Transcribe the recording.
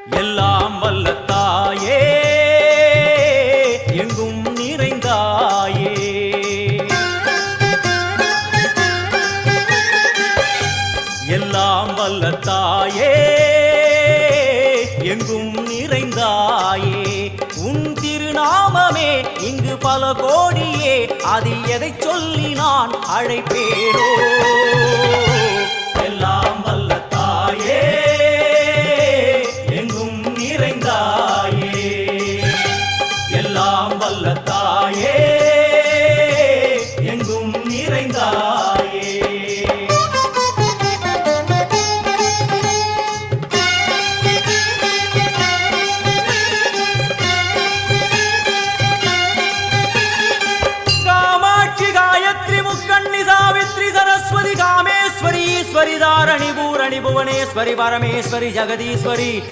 எல்லாம் வல்ல தாயே எங்கும் நிறைந்தாயே எல்லாம் வல்ல தாயே எங்கும் நிறைந்தாயே உன் திருநாமமே இங்கு பல கோடியே அதில் எதை சொல்லி நான் அழைப்பேனோ எல்லாம் வல்ல தாயே எங்கும் நிறைந்தாயே எல்லாம் வல்ல தாயே எங்கும் நிறைந்தாயே सरस्वती कामेश्वरी ईश्वरी धारणी भूरणी भुवनेश्वरी परमेश्वरी जगदीश्वरी।